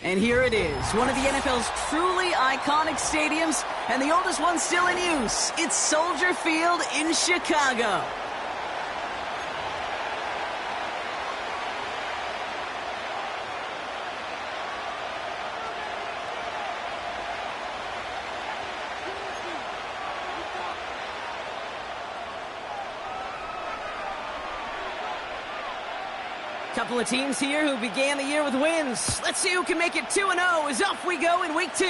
And here it is, one of the NFL's truly iconic stadiums, and the oldest one still in use. It's Soldier Field in Chicago. Couple of teams here who began the year with wins. Let's see who can make it 2-0 as off we go in week 2.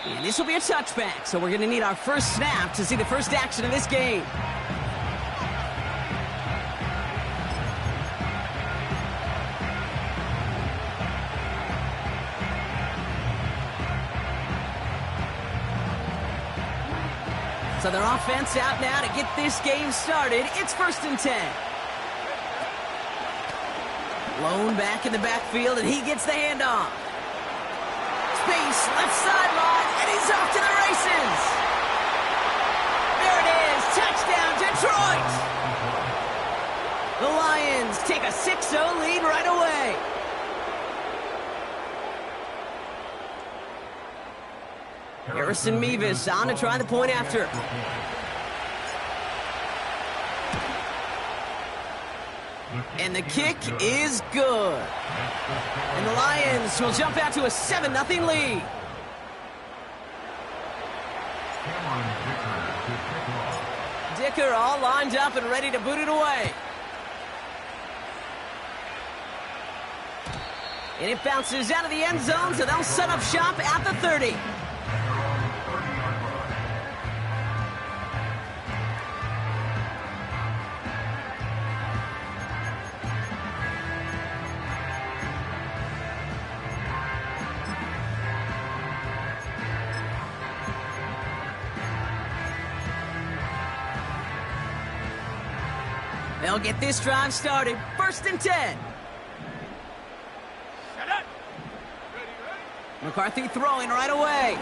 And this will be a touchback, so we're going to need our first snap to see the first action of this game. So their offense out now to get this game started. It's 1st and 10. Lone back in the backfield, and he gets the handoff. Space, left sideline, and he's off to the races. There it is, touchdown, Detroit. The Lions take a 6-0 lead right away. Harrison Mevis on to try the point after. And the kick is good. And the Lions will jump out to a 7-0 lead. Dicker all lined up and ready to boot it away. And it bounces out of the end zone, so they'll set up shop at the 30. They'll get this drive started. 1st and 10. McCarthy throwing right away.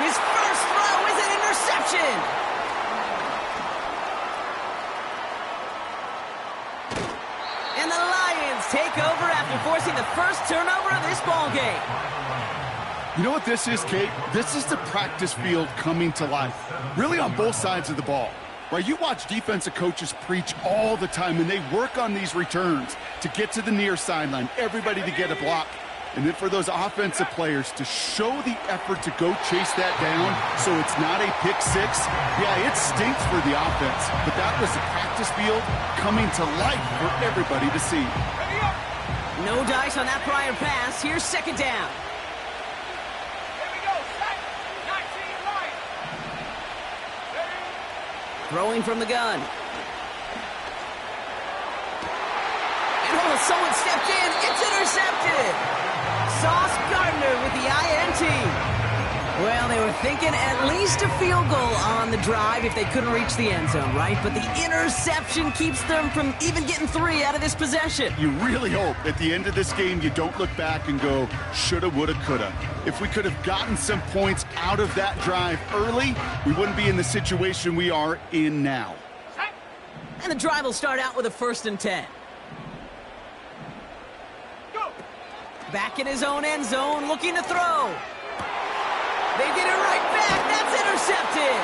His first throw is an interception. And the Lions take over after forcing the first turnover of this ballgame. You know what this is, Kate? This is the practice field coming to life. Really on both sides of the ball. Right, you watch defensive coaches preach all the time, and they work on these returns to get to the near sideline, everybody to get a block. And then for those offensive players to show the effort to go chase that down so it's not a pick six, yeah, it stinks for the offense. But that was the practice field coming to life for everybody to see. No dice on that prior pass. Here's 2nd down. Throwing from the gun. And someone stepped in. It's intercepted. Sauce Gardner with the INT. Well, they were thinking at least a field goal on the drive if they couldn't reach the end zone, right? But the interception keeps them from even getting 3 out of this possession. You really hope at the end of this game you don't look back and go, shoulda, woulda, coulda. If we could have gotten some points out of that drive early, we wouldn't be in the situation we are in now. And the drive will start out with a 1st and 10. Back in his own end zone, looking to throw. They get it right back. That's intercepted.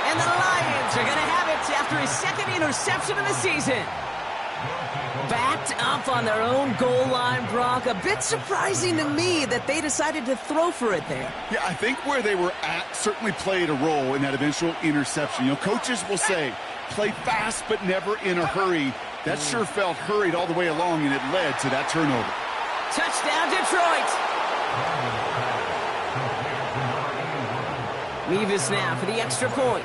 And the Lions are going to have it after his 2nd interception of the season. Backed up on their own goal line, Brock. A bit surprising to me that they decided to throw for it there. Yeah, I think where they were at certainly played a role in that eventual interception. You know, coaches will say, play fast but never in a hurry. That sure felt hurried all the way along, and it led to that turnover. Touchdown, Detroit. Mevis now for the extra point.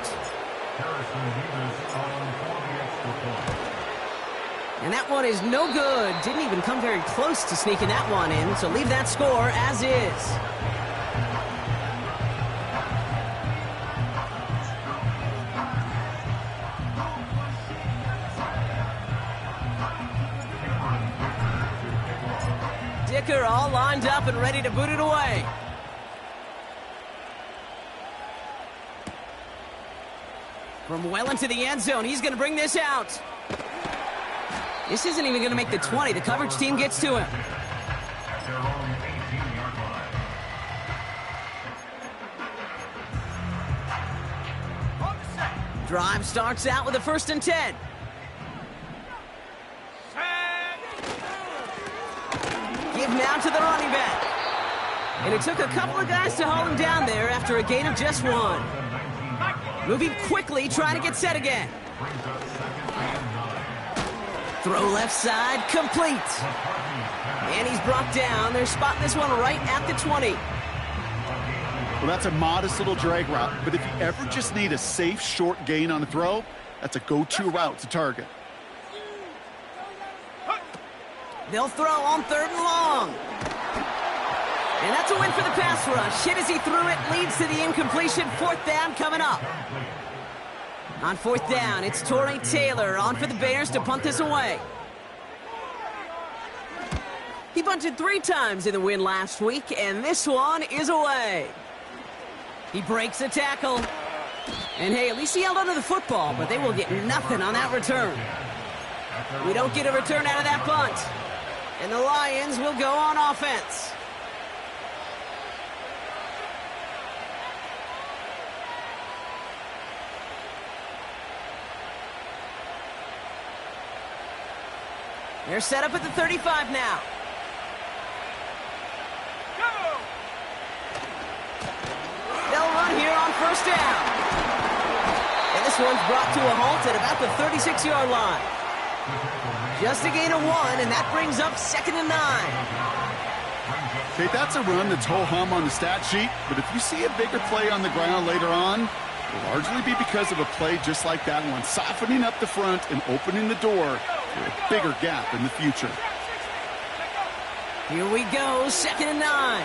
And that one is no good. Didn't even come very close to sneaking that one in, so leave that score as is. Dicker all lined up and ready to boot it away. From well into the end zone, he's going to bring this out. This isn't even going to make the 20. The coverage team gets to him. Drive starts out with a 1st and 10. Give now to the running back. And it took a couple of guys to hold him down there after a gain of just 1. Moving quickly, trying to get set again. Throw left side, complete. And he's brought down. They're spotting this one right at the 20. Well, that's a modest little drag route, but if you ever just need a safe, short gain on a throw, that's a go-to route to target. They'll throw on 3rd and long. And that's a win for the pass rush. Hit as he threw it, leads to the incompletion. 4th down coming up. On 4th down, it's Tory Taylor on for the Bears to punt this away. He punted 3 times in the win last week, and this one is away. He breaks a tackle. And hey, at least he held onto the football, but they will get nothing on that return. We don't get a return out of that punt. And the Lions will go on offense. They're set up at the 35 now. They'll run here on 1st down. And this one's brought to a halt at about the 36-yard line. Just a gain of 1, and that brings up 2nd and 9. Okay, that's a run that's ho-hum on the stat sheet, but if you see a bigger play on the ground later on, it'll largely be because of a play just like that one, softening up the front and opening the door for a bigger gap in the future. Here we go, 2nd and 9.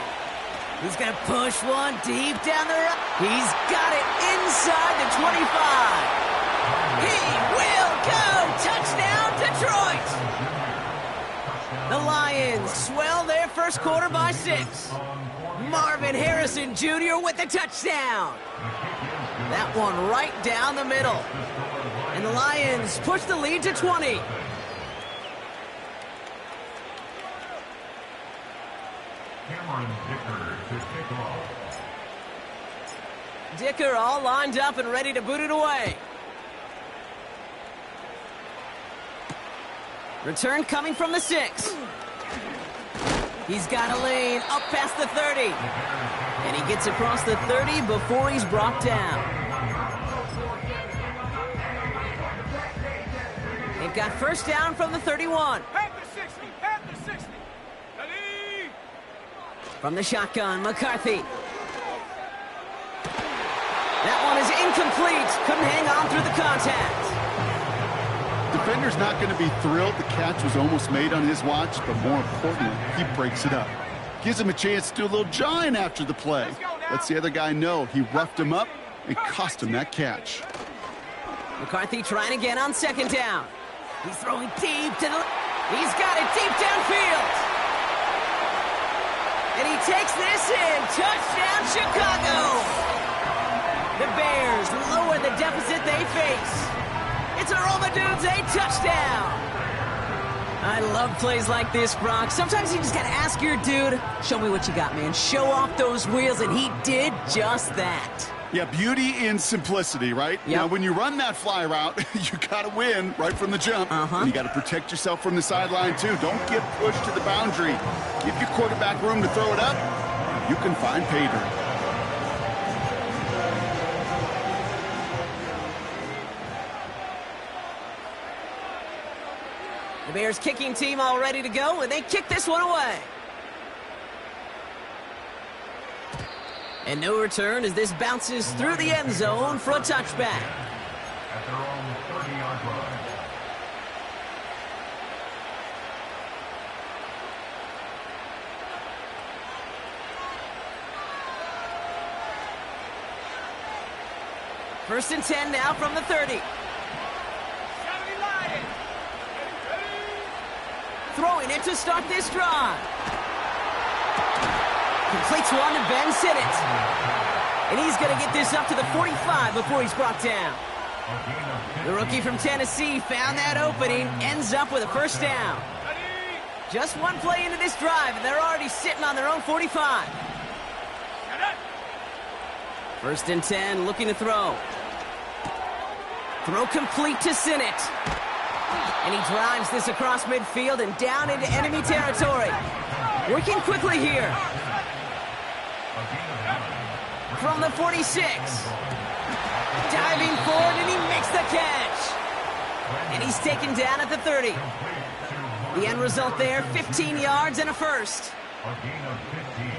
He's going to push one deep down the road. He's got it inside the 25. He will go. Touchdown, Detroit. The Lions swell their first quarter by 6. Marvin Harrison Jr. with the touchdown. That one right down the middle. And the Lions push the lead to 20. Dicker all lined up and ready to boot it away. Return coming from the 6. He's got a lane up past the 30. And he gets across the 30 before he's brought down. They've got 1st down from the 31. From the shotgun, McCarthy. That one is incomplete. Couldn't hang on through the contact. Defender's not going to be thrilled the catch was almost made on his watch, but more importantly, he breaks it up. Gives him a chance to do a little jawing after the play. Lets the other guy know he roughed him up and cost him that catch. McCarthy trying again on 2nd down. He's throwing deep to the... He's got it deep downfield. And he takes this in. Touchdown, Chicago. The Bears lower the deficit they face. It's a Romadudes, a touchdown. I love plays like this, Brock. Sometimes you just got to ask your dude, show me what you got, man. Show off those wheels, and he did just that. Yeah, beauty in simplicity, right? Yep. Now, when you run that fly route, you got to win right from the jump. And you got to protect yourself from the sideline, too. Don't get pushed to the boundary. Give your quarterback room to throw it up. You can find pay dirt. The Bears kicking team all ready to go, and they kick this one away. And no return as this bounces through the end zone for a touchback. At their own 30-yard line. First and 10 now from the 30. Throwing it to start this drive. Completes one to Ben Sinnott. And he's going to get this up to the 45 before he's brought down. The rookie from Tennessee found that opening, ends up with a first down. Just one play into this drive, and they're already sitting on their own 45. First and 10, looking to throw. Throw complete to Sinnott. And he drives this across midfield and down into enemy territory. Working quickly here. From the 46. Diving forward, and he makes the catch. And he's taken down at the 30. The end result there, 15 yards and a first. A gain of 15.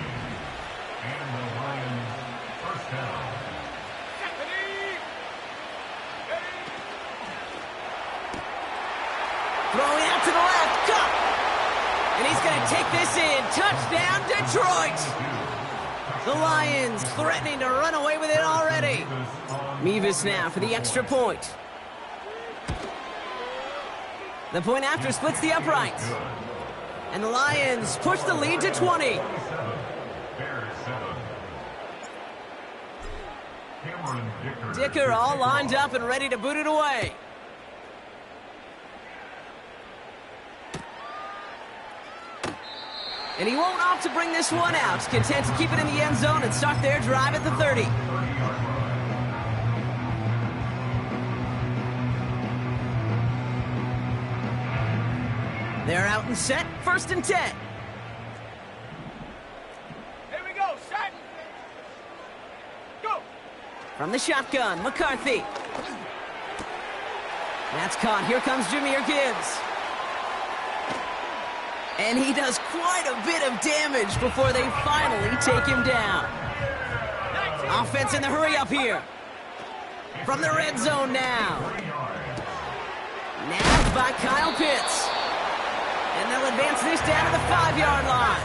And the Lions first down. Throwing out to the left, Kupp. And he's going to take this in. Touchdown, Detroit. The Lions threatening to run away with it already. Mevis now for the extra point. The point after splits the uprights. And the Lions push the lead to 20. Dicker all lined up and ready to boot it away. And he won't opt to bring this one out. Content to keep it in the end zone and start their drive at the 30. They're out and set. First and 10. Here we go. Set. Go. From the shotgun, McCarthy. That's caught. Here comes Jahmyr Gibbs. And he does quite a bit of damage before they finally take him down. Offense in the hurry up here. From the red zone now. Nabbed by Kyle Pitts. And they'll advance this down to the 5-yard line.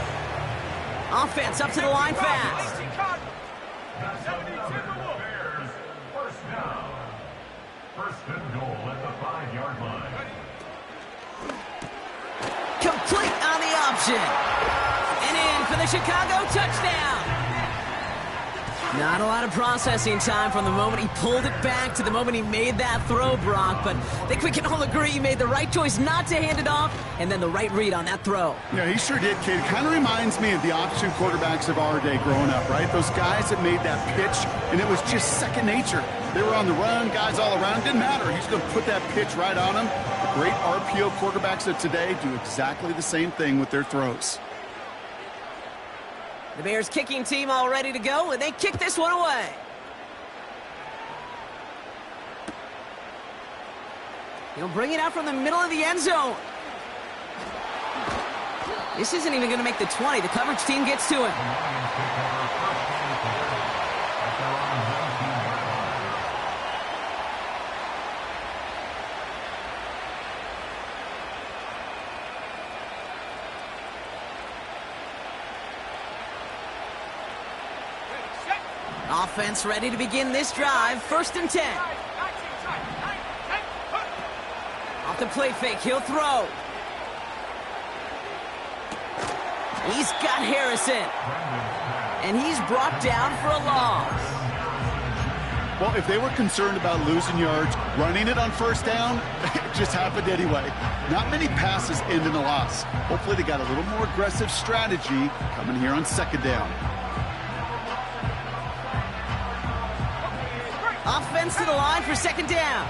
Offense up to the line fast. First down. First and goal at the 5-yard line. Complete on the option. And in for the Chicago touchdown. Not a lot of processing time from the moment he pulled it back to the moment he made that throw, Brock. But I think we can all agree he made the right choice not to hand it off, and then the right read on that throw. Yeah, he sure did, kid. It kind of reminds me of the option quarterbacks of our day growing up, right? Those guys that made that pitch, and it was just second nature. They were on the run, guys all around. Didn't matter. He's going to put that pitch right on him. The great RPO quarterbacks of today do exactly the same thing with their throws. The Bears kicking team all ready to go, and they kick this one away. He'll bring it out from the middle of the end zone. This isn't even going to make the 20. The coverage team gets to him. Offense ready to begin this drive. First and 10. Off the play fake, he'll throw. He's got Harrison. And he's brought down for a loss. Well, if they were concerned about losing yards, running it on first down, it just happened anyway. Not many passes end in a loss. Hopefully they got a little more aggressive strategy coming here on second down. Offense to the line for second down.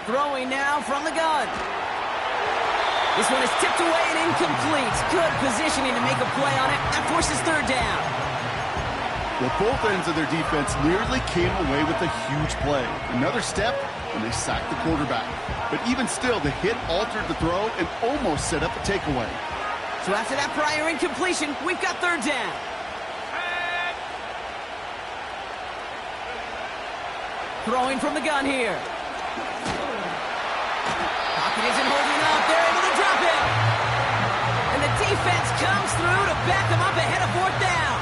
Throwing now from the gun. This one is tipped away and incomplete. Good positioning to make a play on it. That forces third down. Well, both ends of their defense nearly came away with a huge play. Another step, and they sacked the quarterback. But even still, the hit altered the throw and almost set up a takeaway. So after that prior incompletion, we've got third down. Throwing from the gun here. Pocket isn't holding up. They're able to drop it. And the defense comes through to back them up ahead of fourth down.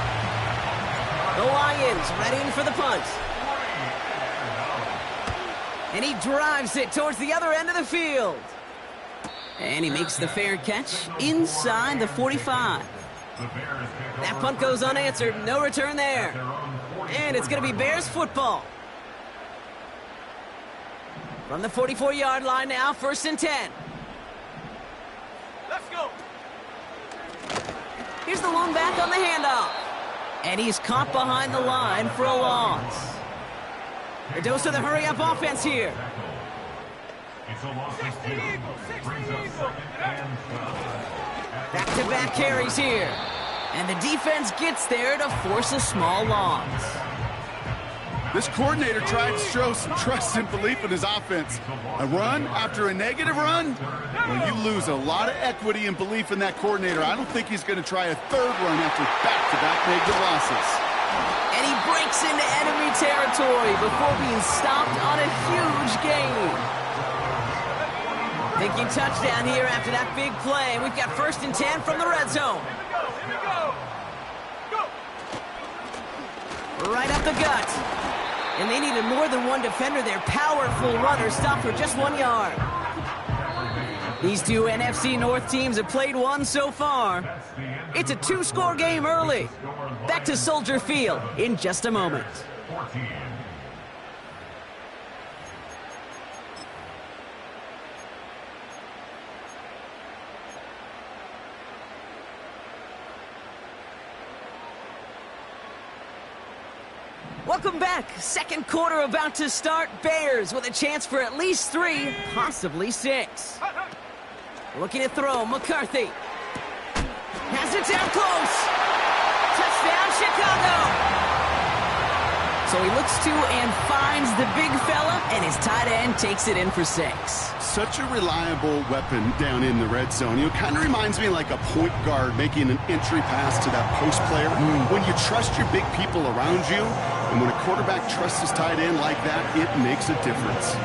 The Lions readying for the punt. And he drives it towards the other end of the field. And he makes the fair catch inside the 45. That punt goes unanswered. No return there. And it's going to be Bears football. From the 44-yard line now, 1st and 10. Let's go. Here's the lone back on the handoff. And he's caught behind the line for a loss. A dose of the hurry-up offense here. It's a loss of 2. Brings up 2nd and 12. Back-to-back carries here. And the defense gets there to force a small loss. This coordinator tried to show some trust and belief in his offense. A run after a negative run? Well, you lose a lot of equity and belief in that coordinator. I don't think he's going to try a 3rd run after back-to-back negative losses. And he breaks into enemy territory before being stopped on a huge gain. Thinking touchdown here after that big play. We've got 1st and 10 from the red zone. Here we go. Go. Right up the gut. And they needed more than one defender. Their powerful runner stopped for just 1 yard. These two NFC North teams have played one so far. It's a 2-score game early. Back to Soldier Field in just a moment. 14. Welcome back. 2nd quarter about to start. Bears with a chance for at least 3, possibly 6. Looking to throw. McCarthy has it down close. Touchdown, Chicago. So he looks to and finds the big fella, and his tight end takes it in for 6. Such a reliable weapon down in the red zone. You know, kind of reminds me like a point guard making an entry pass to that post player. When you trust your big people around you, and when a quarterback trusts his tight end like that, it makes a difference.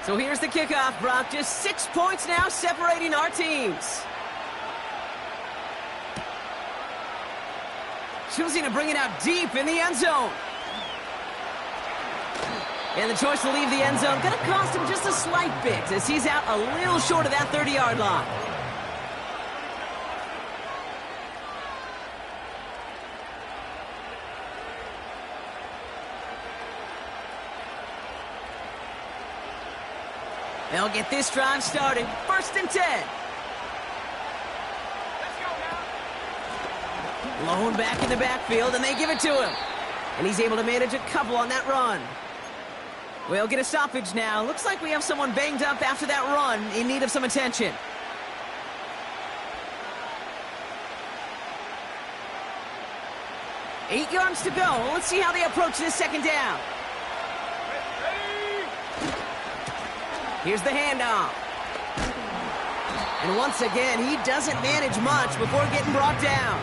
So here's the kickoff, Brock. Just 6 points now separating our teams. Choosing to bring it out deep in the end zone. And the choice to leave the end zone going to cost him just a slight bit as he's out a little short of that 30-yard line. They'll get this drive started. 1st and 10. Lone back in the backfield, and they give it to him. And he's able to manage a couple on that run. We'll get a stoppage now. Looks like we have someone banged up after that run in need of some attention. Eight yards to go. Let's see how they approach this 2nd down. Here's the handoff. And once again, he doesn't manage much before getting brought down.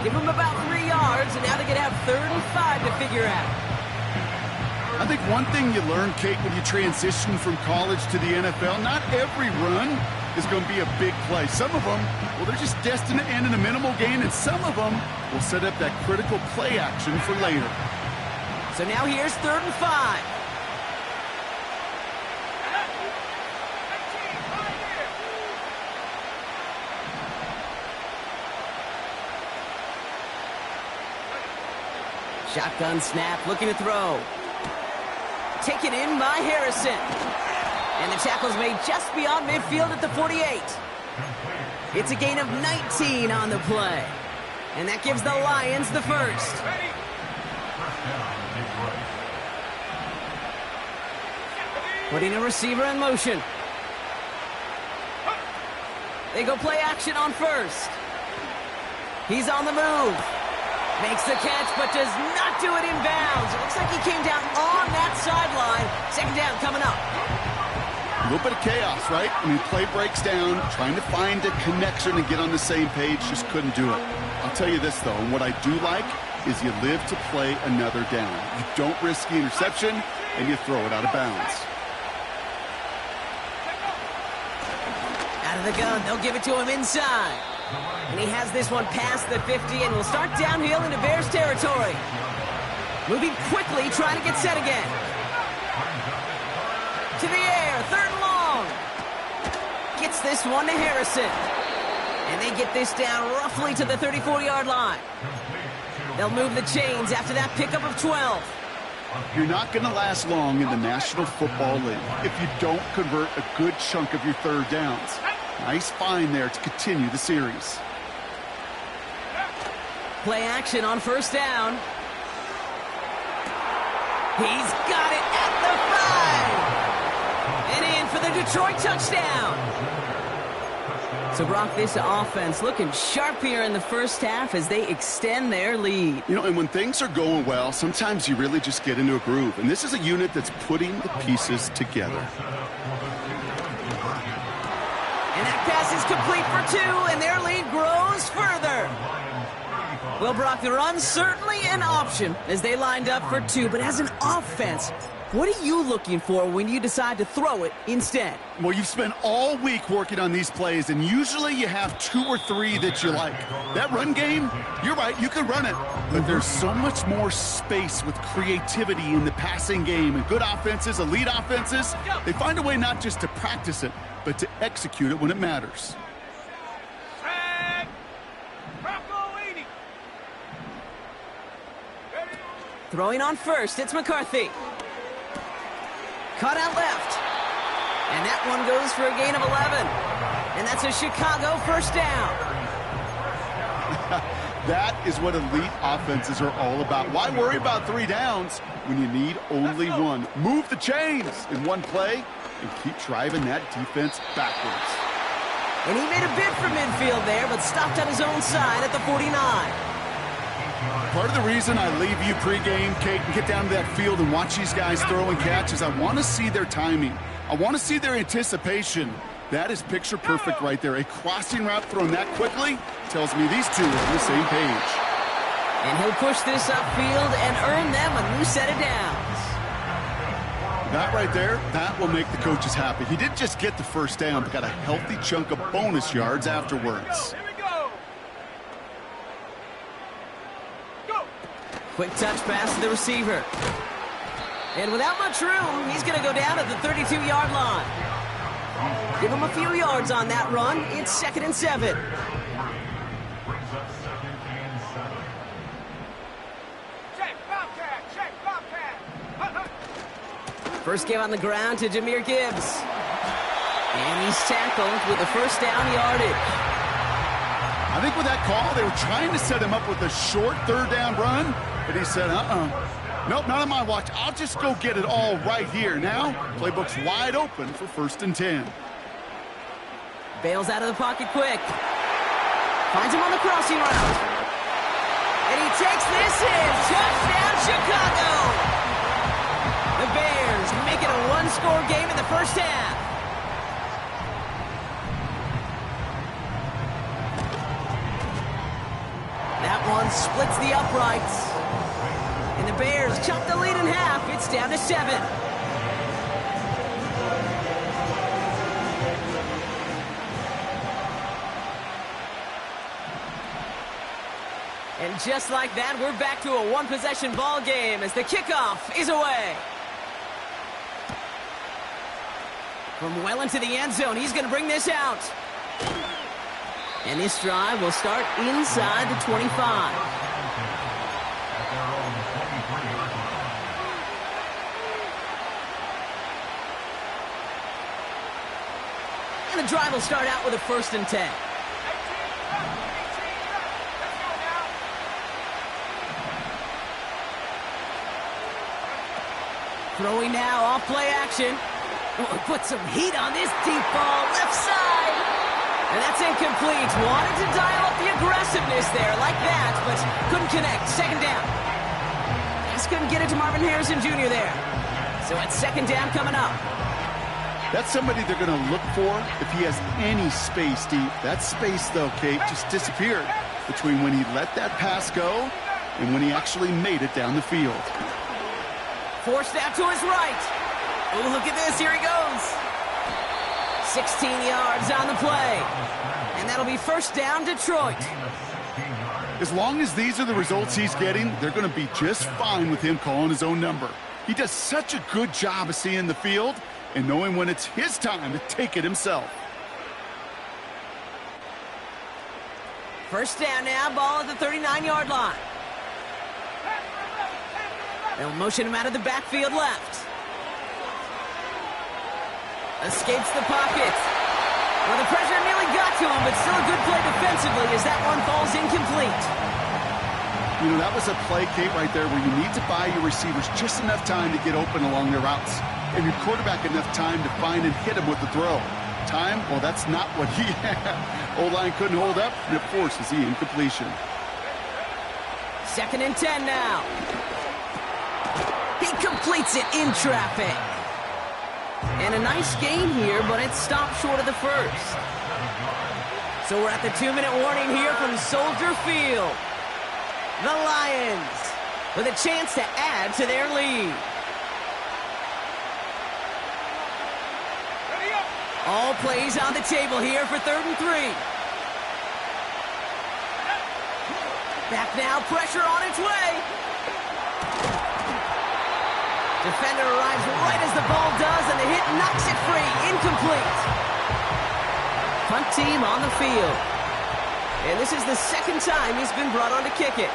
Give him about 3 yards, and now they're going to have 3rd and 5 to figure out. I think one thing you learn, Kate, when you transition from college to the NFL, not every run is going to be a big play. Some of them, well, they're just destined to end in a minimal gain, and some of them will set up that critical play action for later. So now here's 3rd and 5. Shotgun snap, looking to throw. Taken in by Harrison. And the tackle's made just beyond midfield at the 48. It's a gain of 19 on the play. And that gives the Lions the 1st. Putting a receiver in motion. They go play action on 1st. He's on the move. Makes the catch, but does not do it in bounds. It looks like he came down on that sideline. 2nd down coming up. A little bit of chaos, right? I mean, play breaks down, trying to find a connection and get on the same page, just couldn't do it. I'll tell you this, though, and what I do like is you live to play another down. You don't risk the interception, and you throw it out of bounds. Out of the gun, they'll give it to him inside. And he has this one past the 50 and will start downhill into Bears territory. Moving quickly, trying to get set again. To the air, Gets this one to Harrison. And they get this down roughly to the 34-yard line. They'll move the chains after that pickup of 12. You're not going to last long in the National Football League if you don't convert a good chunk of your third downs. Nice find there to continue the series. Play action on first down. He's got it at the 5. And in for the Detroit touchdown. So, Brock, this offense looking sharp here in the first half as they extend their lead. You know, and when things are going well, sometimes you really just get into a groove. And this is a unit that's putting the pieces together. And that pass is complete for 2, and their lead grows further. Well, Brock, the run certainly an option as they lined up for 2, but as an offense, what are you looking for when you decide to throw it instead? Well, you've spent all week working on these plays, and usually you have 2 or 3 that you like. That run game, you're right, you can run it. But there's so much more space with creativity in the passing game. And good offenses, elite offenses, they find a way not just to practice it, but to execute it when it matters. Throwing on first, it's McCarthy. Caught out left. And that one goes for a gain of 11. And that's a Chicago first down. That is what elite offenses are all about. Why worry about 3 downs when you need only 1? Move the chains in one play and keep driving that defense backwards. And he made a bid for midfield there, but stopped on his own side at the 49. Part of the reason I leave you pregame, Kate, and get down to that field and watch these guys throw and catch is I want to see their timing. I want to see their anticipation. That is picture perfect right there. A crossing route thrown that quickly tells me these two are on the same page. And he'll push this upfield and earn them a new set of downs. That right there, that will make the coaches happy. He didn't just get the first down, but got a healthy chunk of bonus yards afterwards. Quick touch pass to the receiver. And without much room, he's going to go down at the 32-yard line. Give him a few yards on that run. It's 2nd and 7. First game on the ground to Jahmyr Gibbs. And he's tackled with a first down yardage. I think with that call, they were trying to set him up with a short third down run, but he said, nope, not on my watch. I'll just go get it all right here. Now, playbook's wide open for 1st and 10. Bails out of the pocket quick. Finds him on the crossing route. And he takes this in. Touchdown, Chicago! The Bears make it a one-score game in the first half. That one splits the uprights. And the Bears chop the lead in half. It's down to 7. And just like that, we're back to a one-possession ball game as the kickoff is away. From well into the end zone, he's going to bring this out. And this drive will start inside the 25. And the drive will start out with a 1st and 10. Throwing now off play action. Oh, put some heat on this deep ball, left side. And that's incomplete. Wanted to dial up the aggressiveness there like that, but couldn't connect. 2nd down. Just couldn't get it to Marvin Harrison Jr. there. So it's 2nd down coming up. That's somebody they're going to look for if he has any space deep. That space, though, Kate, just disappeared between when he let that pass go and when he actually made it down the field. Forced out to his right. Oh, look at this. Here he goes. 16 yards on the play. And that'll be 1st down, Detroit. As long as these are the results he's getting, they're going to be just fine with him calling his own number. He does such a good job of seeing the field and knowing when it's his time to take it himself. First down now, ball at the 39-yard line. They'll motion him out of the backfield left. Escapes the pocket. Well, the pressure nearly got to him, but still a good play defensively as that one falls incomplete. You know, that was a play, Kate, right there where you need to buy your receivers just enough time to get open along their routes. And your quarterback enough time to find and hit him with the throw. Time, well, that's not what he had. O-line couldn't hold up, and it forces the incompletion. 2nd and 10 now. He completes it in traffic. And a nice gain here, but it stopped short of the first. So we're at the 2-minute warning here from Soldier Field. The Lions with a chance to add to their lead. All plays on the table here for 3rd and 3. Back now, pressure on its way. Defender arrives right as the ball does, and the hit knocks it free. Incomplete. Punt team on the field. And this is the 2nd time he's been brought on to kick it.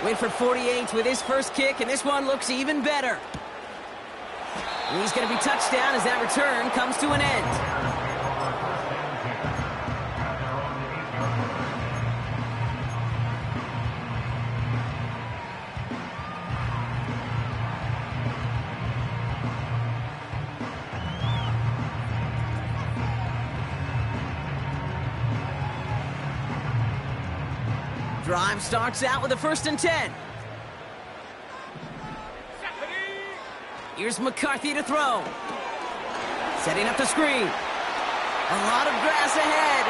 Winford 48 with his first kick, and this one looks even better. And he's going to be touchdown as that return comes to an end. Drive starts out with a 1st and 10. Here's McCarthy to throw. Setting up the screen. A lot of grass ahead.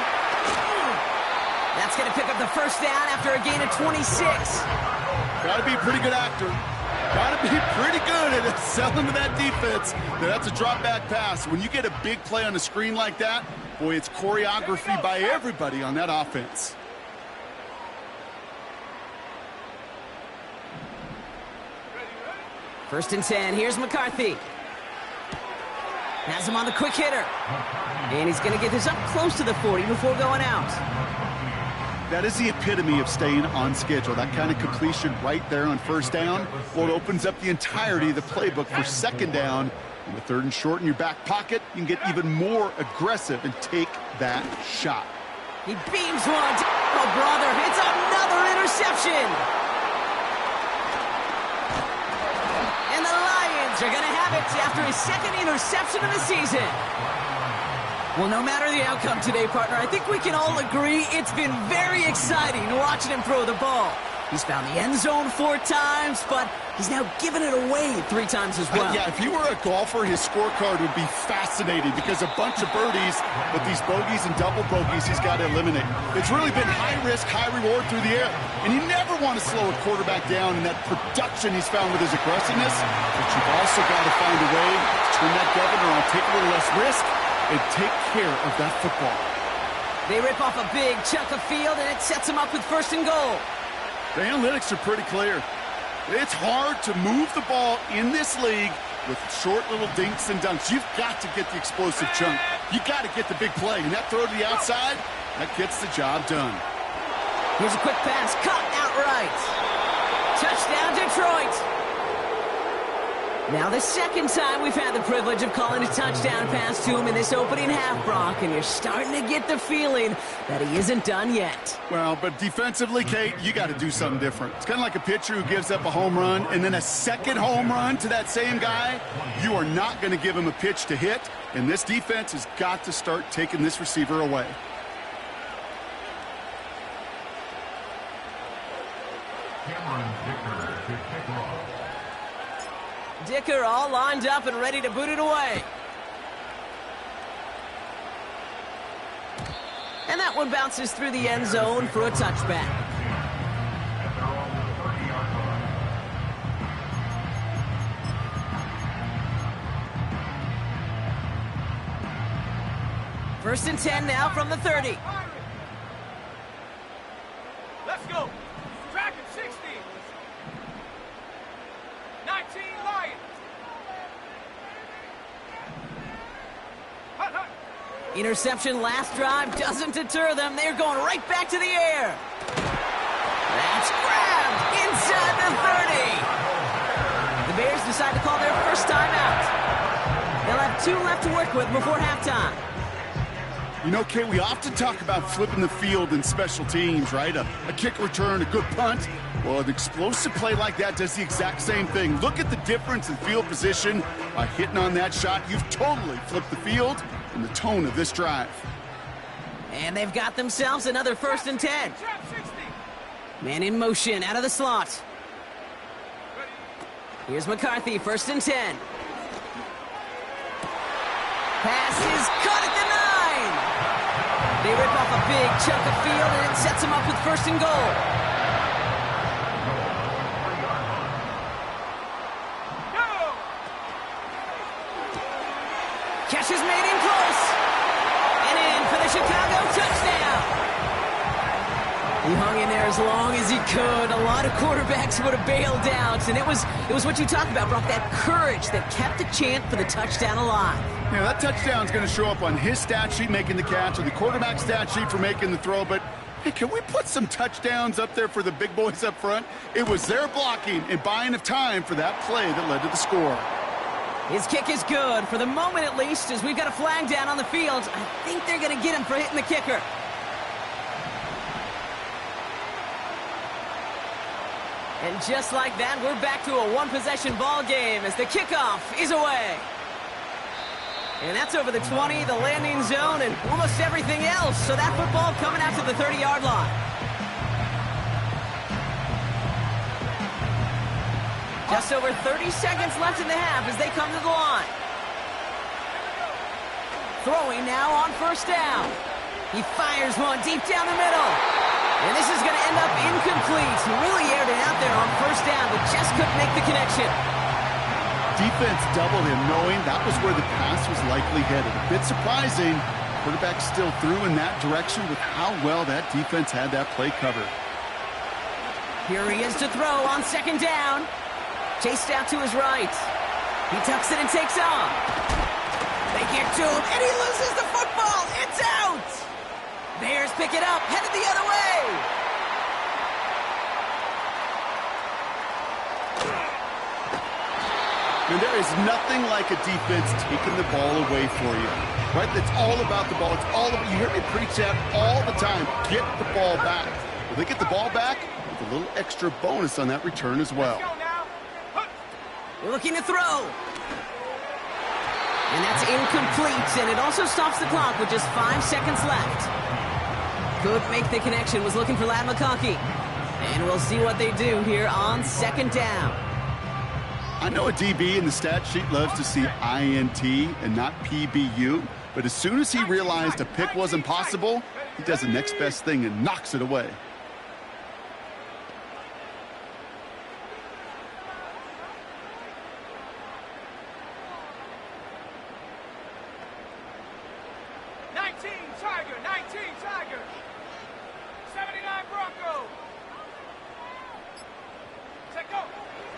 That's going to pick up the first down after a gain of 26. Got to be a pretty good actor. Got to be pretty good at selling to that defense. Now, that's a drop back pass. When you get a big play on the screen like that, boy, it's choreography by everybody on that offense. First and 10, here's McCarthy. Has him on the quick hitter. And he's going to get this up close to the 40 before going out. That is the epitome of staying on schedule. That kind of completion right there on 1st down. Well, it opens up the entirety of the playbook for 2nd down. And with 3rd and short in your back pocket, you can get even more aggressive and take that shot. He beams one. Oh, brother, it's another interception. Are going to have it after his 2nd interception of the season. Well, no matter the outcome today, partner, I think we can all agree it's been very exciting watching him throw the ball. He's found the end zone 4 times, but he's now given it away 3 times as well. Yeah, if he were a golfer, his scorecard would be fascinating because a bunch of birdies, but these bogeys and double bogeys he's got to eliminate. It's really been high risk, high reward through the air, and you never want to slow a quarterback down in that production he's found with his aggressiveness, but you've also got to find a way to turn that governor on, take a little less risk, and take care of that football. They rip off a big chunk of field, and it sets him up with 1st and goal. The analytics are pretty clear. It's hard to move the ball in this league with short little dinks and dunks. You've got to get the explosive chunk. You got to get the big play. And that throw to the outside, that gets the job done. Here's a quick pass, caught outright. Touchdown, Detroit. Now the 2nd time we've had the privilege of calling a touchdown pass to him in this opening half, Brock, and you're starting to get the feeling that he isn't done yet. Well, but defensively, Kate, you got to do something different. It's kind of like a pitcher who gives up a home run and then a 2nd home run to that same guy. You are not going to give him a pitch to hit, and this defense has got to start taking this receiver away. Cameron Dicker to kick off. Dicker all lined up and ready to boot it away. And that one bounces through the end zone for a touchback. And they're on the 30-yard line. 1st and 10 now from the 30. Let's go. Track at 60. 19 Lions. Hut, hut. Interception last drive doesn't deter them. They're going right back to the air. That's grabbed inside the 30. The Bears decide to call their first timeout. They'll have 2 left to work with before halftime. You know, Kate, we often talk about flipping the field in special teams, right? A kick return, a good punt. Well, an explosive play like that does the exact same thing. Look at the difference in field position. By hitting on that shot, you've totally flipped the field and the tone of this drive. And they've got themselves another 1st and 10. Man in motion out of the slot. Here's McCarthy, 1st and 10. Pass is caught at the 9. They rip off a big chunk of field, and it sets them up with 1st and goal. Catch is made in close. And in for the Chicago touchdown. He hung in there as long as he could. A lot of quarterbacks would have bailed out. And it was what you talked about, Brock, that courage that kept the chant for the touchdown alive. Yeah, that touchdown's going to show up on his stat sheet making the catch or the quarterback's stat sheet for making the throw. But, hey, can we put some touchdowns up there for the big boys up front? It was their blocking and buying of time for that play that led to the score. His kick is good, for the moment at least, as we've got a flag down on the field. I think they're going to get him for hitting the kicker. And just like that, we're back to a one-possession ball game as the kickoff is away. And that's over the 20, the landing zone, and almost everything else. So that football coming out to the 30-yard line. Just over 30 seconds left in the half as they come to the line. Throwing now on 1st down. He fires one deep down the middle. And this is going to end up incomplete. He really aired it out there on 1st down, but just couldn't make the connection. Defense doubled him, knowing that was where the pass was likely headed. A bit surprising. Quarterback still threw in that direction with how well that defense had that play covered. Here he is to throw on 2nd down. Chased out to his right. He tucks it and takes off. They get to him, and he loses the football. It's out! Bears pick it up, headed the other way. And there is nothing like a defense taking the ball away for you, right? That's all about the ball. It's all about, you hear me preach that all the time. Get the ball back. Well, they get the ball back with a little extra bonus on that return as well. They're looking to throw. And that's incomplete, and it also stops the clock with just 5 seconds left. Couldn't make the connection, was looking for Ladd McConkey. And we'll see what they do here on 2nd down. I know a DB in the stat sheet loves to see INT and not PBU, but as soon as he realized a pick wasn't possible, he does the next best thing and knocks it away.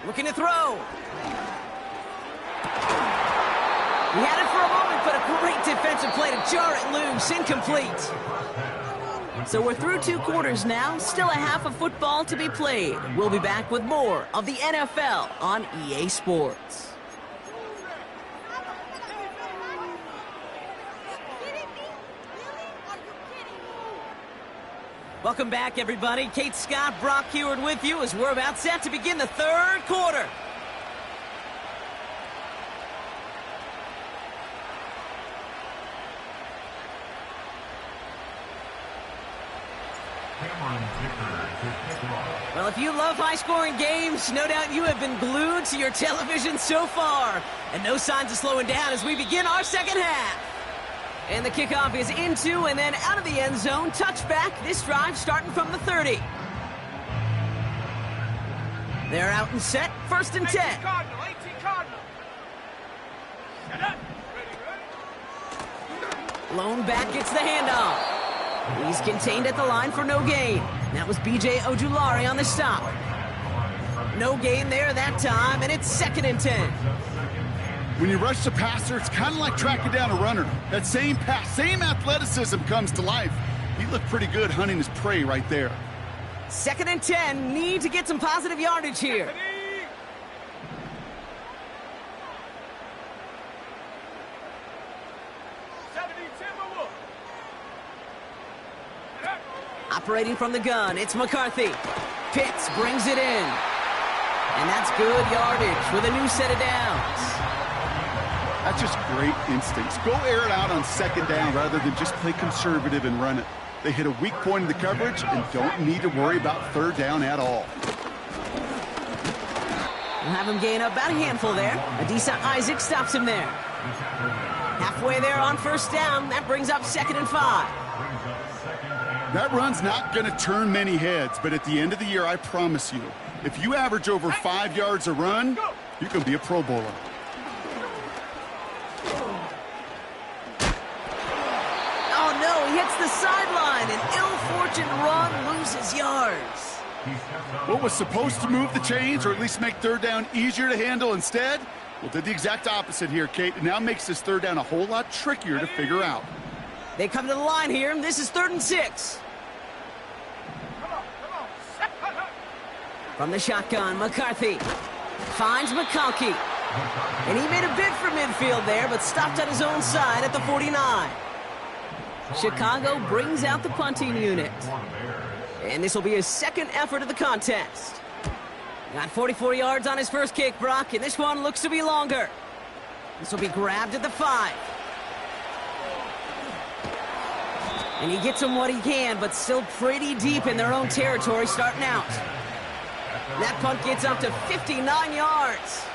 Looking to throw. He had it for a moment, but a great defensive play to jar it loose. Incomplete. So we're through 2 quarters now. Still a half of football to be played. We'll be back with more of the NFL on EA Sports. Welcome back, everybody. Kate Scott, Brock Huard with you as we're about set to begin the 3rd quarter. Well, if you love high-scoring games, no doubt you have been glued to your television so far. And no signs of slowing down as we begin our 2nd half. And the kickoff is into and then out of the end zone. Touchback. This drive starting from the 30. They're out and set. 1st and 10. 18 Cardinal. Lone back gets the handoff. He's contained at the line for no gain. That was B.J. Ojulari on the stop. No gain there that time, and it's 2nd and 10. When you rush the passer, it's kind of like tracking down a runner. That same pass, same athleticism comes to life. He looked pretty good hunting his prey right there. 2nd and 10. Need to get some positive yardage here. Operating from the gun, it's McCarthy. Pitts brings it in. And that's good yardage with a new set of downs. That's just great instincts. Go air it out on 2nd down rather than just play conservative and run it. They hit a weak point in the coverage and don't need to worry about 3rd down at all. We'll have him gain about a handful there. Adisa Isaac stops him there. Halfway there on 1st down. That brings up 2nd and 5. That run's not going to turn many heads, but at the end of the year, I promise you, if you average over 5 yards a run, you can be a Pro Bowler. Oh, no, he hits the sideline. An ill-fortunate run loses yards. What was supposed to move the chains, or at least make 3rd down easier to handle instead? Well, did the exact opposite here, Kate. It now makes this 3rd down a whole lot trickier to figure out. They come to the line here, and this is 3rd and 6. From the shotgun, McCarthy finds McConkey. And he made a bid for midfield there, but stopped on his own side at the 49. Chicago brings out the punting unit. And this will be his 2nd effort of the contest. Got 44 yards on his first kick, Brock, and this one looks to be longer. This will be grabbed at the 5. And he gets him what he can, but still pretty deep in their own territory starting out. That punt gets up to 59 yards.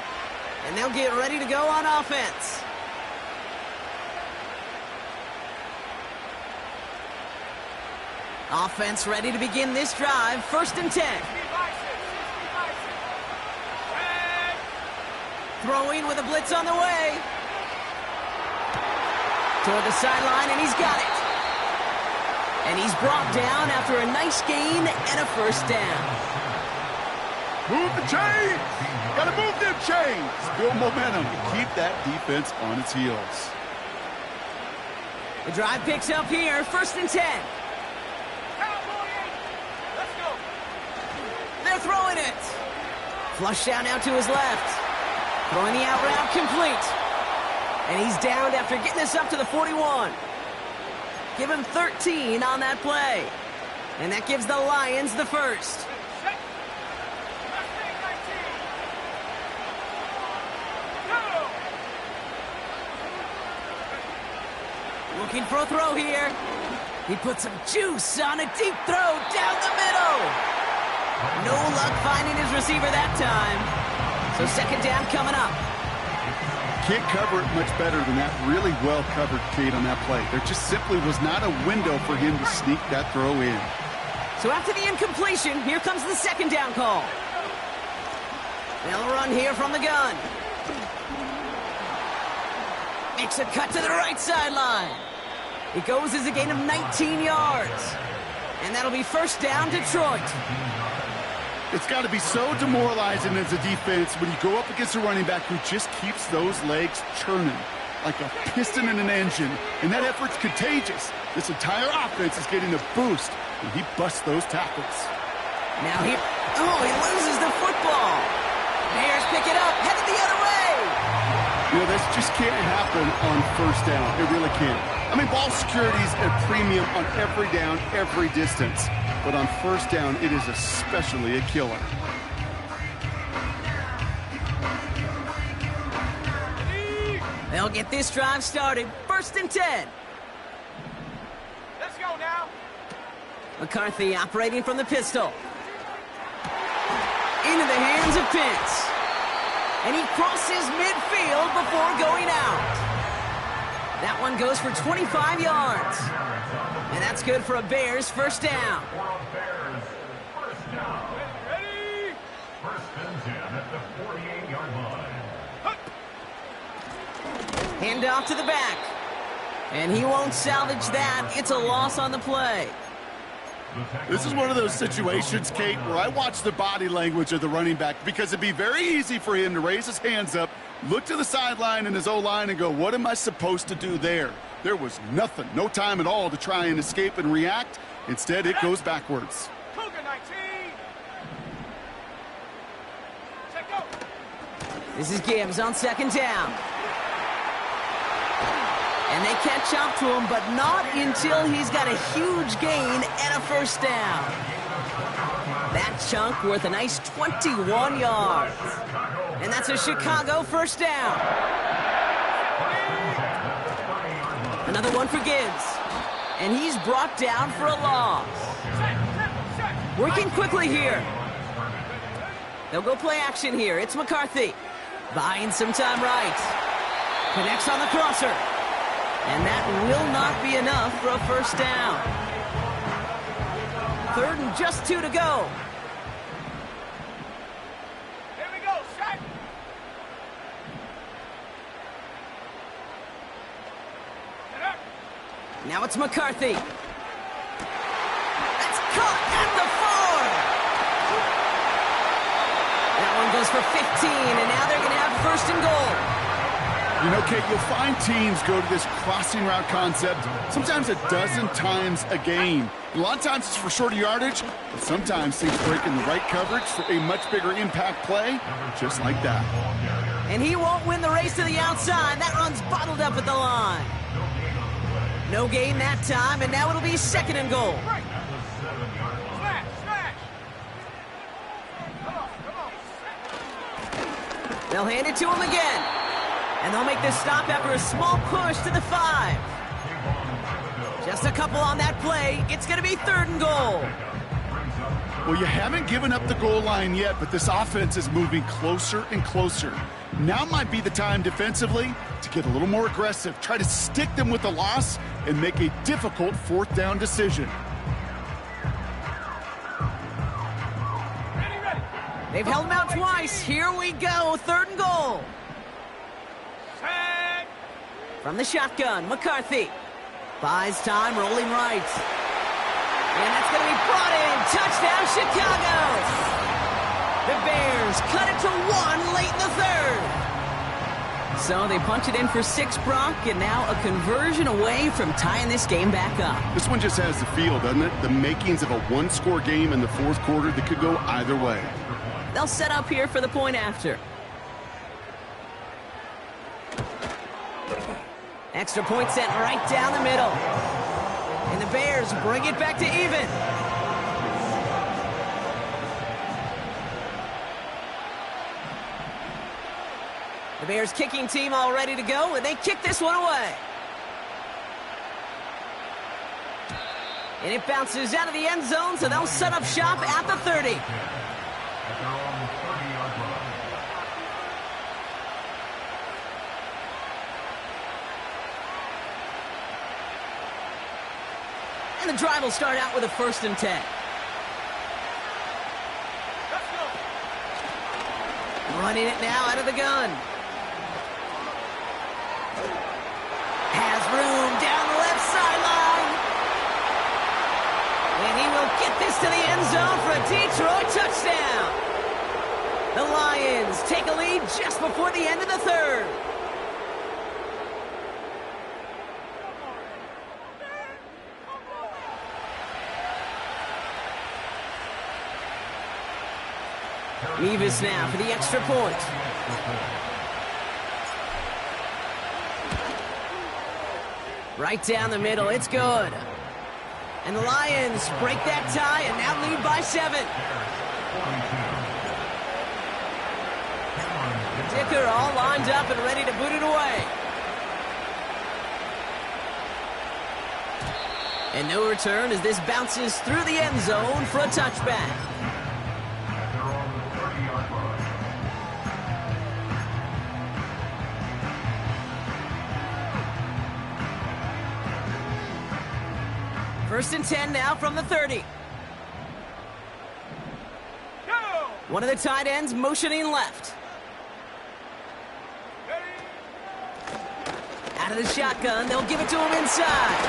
And they'll get ready to go on offense. Offense ready to begin this drive. 1st and 10. Throwing with a blitz on the way. Toward the sideline, and he's got it. And he's brought down after a nice gain and a 1st down. Move the chains! Gotta move them chains! Build momentum to keep that defense on its heels. The drive picks up here. 1st and 10. Let's go. They're throwing it. Flush down now to his left. Throwing the out route complete. And he's downed after getting this up to the 41. Give him 13 on that play. And that gives the Lions the 1st. Looking for a throw here. He put some juice on a deep throw down the middle. No luck finding his receiver that time. So 2nd down coming up. Can't cover it much better than that. Really well covered, Kate, on that play. There just simply was not a window for him to sneak that throw in. So after the incompletion, here comes the 2nd down call. They'll run here from the gun. Makes a cut to the right sideline. It goes as a gain of 19 yards. And that'll be 1st down, Detroit. It's got to be so demoralizing as a defense when you go up against a running back who just keeps those legs churning like a piston in an engine. And that effort's contagious. This entire offense is getting a boost when he busts those tackles. Now he loses the football. Bears pick it up, headed the other way. You know, this just can't happen on 1st down. It really can't. I mean, ball security's at premium on every down, every distance. But on 1st down, it is especially a killer. They'll get this drive started. 1st and 10. Let's go now. McCarthy operating from the pistol. Into the hands of Pitts. And he crosses midfield before going out. That one goes for 25 yards. And that's good for a Bears 1st down. Bears, 1st down. Ready? 1st and 10 at the 48-yard line. Hand off to the back. And he won't salvage that. It's a loss on the play. This is one of those situations, Kate, where I watch the body language of the running back because it'd be very easy for him to raise his hands up, Look to the sideline and his O-line and go, what am I supposed to do there? There was nothing, no time at all to try and escape and react. Instead, it goes backwards. Cougar 19. Check go. This is Gibbs on second down. And they catch up to him, but not until he's got a huge gain and a first down. That chunk worth a nice 21 yards. And that's a Chicago first down. Another one for Gibbs. And he's brought down for a loss. Working quickly here. They'll go play action here. It's McCarthy. Buying some time right. Connects on the crosser. And that will not be enough for a first down. 3rd and just 2 to go. Here we go, set. Get up. Now it's McCarthy. That's caught at the 4. That one goes for 15, and now they're going to have 1st and goal. You know, Kate, you'll find teams go to this crossing route concept sometimes a dozen times a game. A lot of times it's for shorter yardage, but sometimes things break in the right coverage for a much bigger impact play, just like that. And he won't win the race to the outside. That run's bottled up at the line. No gain that time, and now it'll be 2nd and goal. Smash, smash. Come on. They'll hand it to him again. And they'll make this stop after a small push to the 5. Just a couple on that play. It's going to be 3rd and goal. Well, you haven't given up the goal line yet, but this offense is moving closer and closer. Now might be the time defensively to get a little more aggressive, try to stick them with the loss, and make a difficult 4th down decision. Ready, ready. They've held him out twice. Here we go. 3rd and goal. Set. From the shotgun, McCarthy. Buys time, rolling right. And that's going to be brought in. Touchdown, Chicago. The Bears cut it to 1 late in the 3rd. So they punch it in for 6, Brock, and now a conversion away from tying this game back up. This one just has the feel, doesn't it? The makings of a one-score game in the 4th quarter that could go either way. They'll set up here for the point after. Extra point sent right down the middle. And the Bears bring it back to even. The Bears kicking team all ready to go, and they kick this one away. And it bounces out of the end zone, so they'll set up shop at the 30. And the drive will start out with a 1st and 10. Let's go. Running it now out of the gun. Has room down the left sideline. And he will get this to the end zone for a Detroit touchdown. The Lions take a lead just before the end of the 3rd. Nevis now for the extra point. Right down the middle, it's good. And the Lions break that tie and now lead by 7. Dicker all lined up and ready to boot it away. And no return as this bounces through the end zone for a touchback. First and 10 now from the 30. Go. One of the tight ends motioning left. Out of the shotgun, they'll give it to him inside.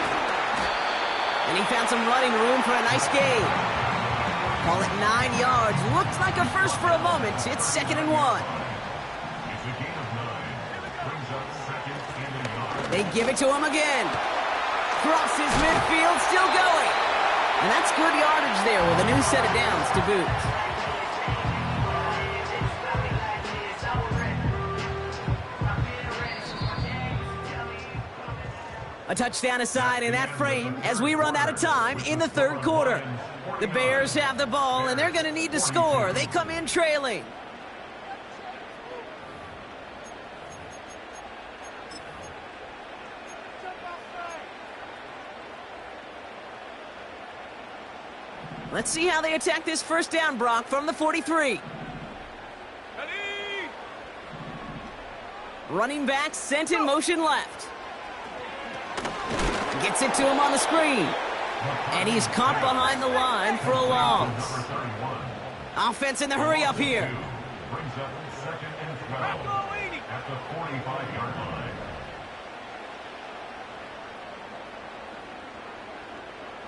And he found some running room for a nice gain. Call it 9 yards. Looked like a first for a moment. It's 2nd and 1. It's a gain of 9. They give it to him again. Crosses midfield, still going. And that's good yardage there with a new set of downs to boot. A touchdown aside in that frame as we run out of time in the third quarter. The Bears have the ball, and they're going to need to score. They come in trailing. Let's see how they attack this first down, Brock, from the 43. Running back sent in motion left. Gets it to him on the screen. And he's caught behind the line for a loss. Offense in the hurry up here. Brings up second and 12 at the 45-yard line.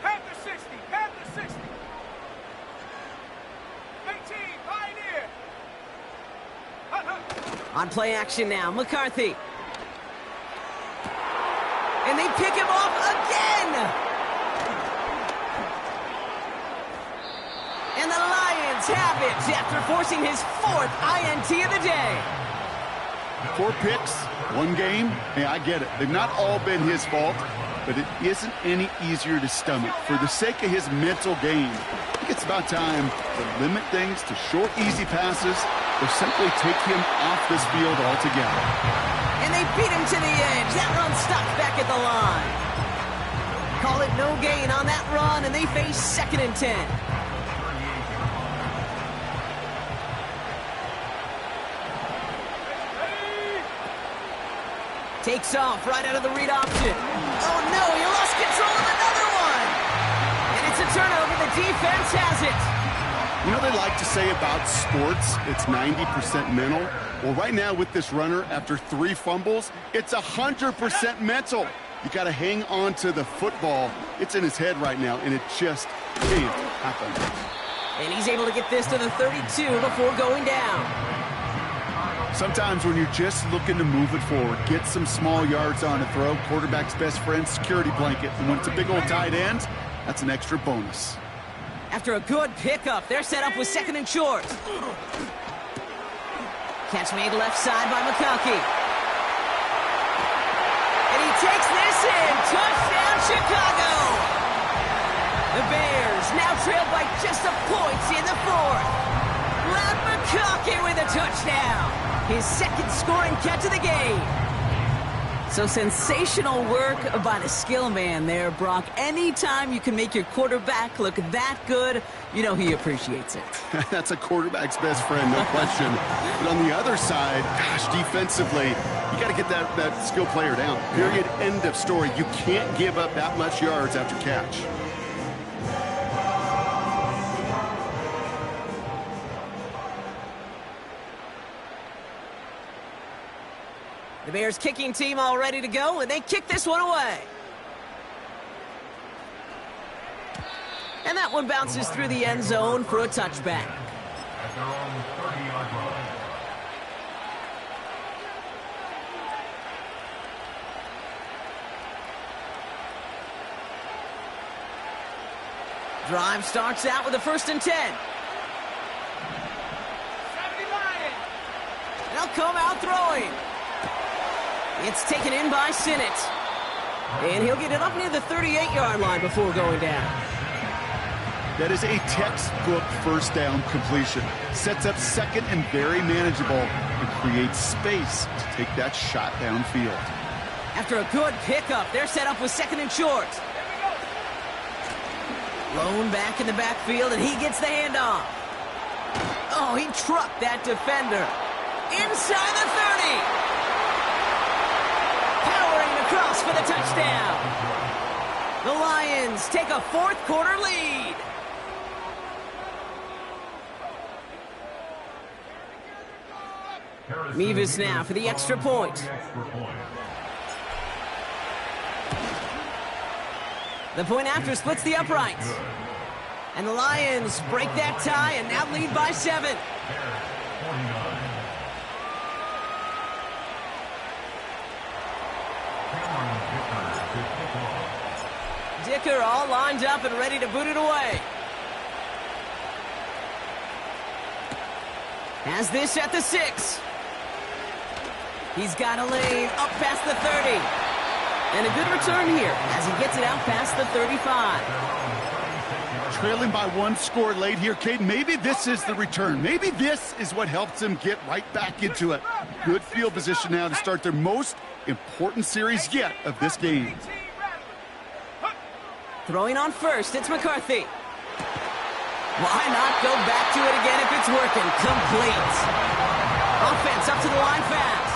Have the 60. Have the 60. 18. Pioneer. On play action now, McCarthy. And they pick him off again! And the Lions have it after forcing his fourth INT of the day. 4 picks, 1 game. Hey, I get it. They've not all been his fault, but it isn't any easier to stomach. For the sake of his mental game, I think it's about time to limit things to short, easy passes or simply take him off this field altogether. And they beat him to the edge. That run stopped back at the line. Call it no gain on that run, and they face 2nd and 10. Takes off right out of the read option. Oh, no, he lost control of another one. And it's a turnover. The defense has it. You know they like to say about sports, it's 90% mental. Well, right now with this runner, after 3 fumbles, it's 100% mental. You got to hang on to the football. It's in his head right now, and it just can't happen. And he's able to get this to the 32 before going down. Sometimes when you're just looking to move it forward, get some small yards on a throw, quarterback's best friend, security blanket. And when it's a big old tight end, that's an extra bonus. After a good pickup, they're set up with 2nd and short. Catch made left side by McConkey. And he takes this in. Touchdown, Chicago! The Bears now trail by just a point in the 4th. Brad McConkey with a touchdown. His 2nd scoring catch of the game. So sensational work by the skill man there, Brock. Anytime you can make your quarterback look that good, you know he appreciates it. That's a quarterback's best friend, no question. But on the other side, gosh, defensively, you got to get that skill player down. Period, end of story. You can't give up that much yards after catch. The Bears kicking team all ready to go, and they kick this one away. And that one bounces through the end zone for a touchback. At their own 30-yard line. Drive starts out with a 1st and 10. 70 Lions. They'll come out throwing. It's taken in by Sinnott. And he'll get it up near the 38-yard line before going down. That is a textbook first down completion. Sets up 2nd and very manageable and creates space to take that shot downfield. After a good pickup, they're set up with 2nd and short. Lone back in the backfield, and he gets the handoff. Oh, he trucked that defender. Inside the 30. Powering across for the touchdown. The Lions take a 4th quarter lead. Mevis now for the extra point. The point after splits the uprights. And the Lions break that tie and now lead by 7. Dicker all lined up and ready to boot it away. Has this at the 6. He's got a lane up past the 30. And a good return here as he gets it out past the 35. Trailing by 1 score late here, Kate. Maybe this is the return. Maybe this is what helps them get right back into it. Good field position now to start their most important series yet of this game. Throwing on first, it's McCarthy. Why not go back to it again if it's working? Complete. Offense up to the line fast.